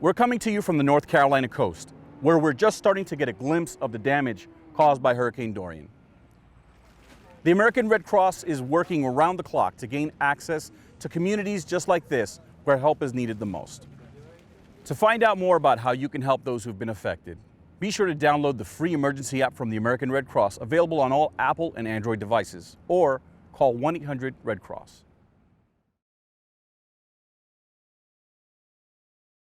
We're coming to you from the North Carolina coast, where we're just starting to get a glimpse of the damage caused by Hurricane Dorian. The American Red Cross is working around the clock to gain access to communities just like this, where help is needed the most. To find out more about how you can help those who've been affected, be sure to download the free emergency app from the American Red Cross, available on all Apple and Android devices, or call 1-800-RED-CROSS.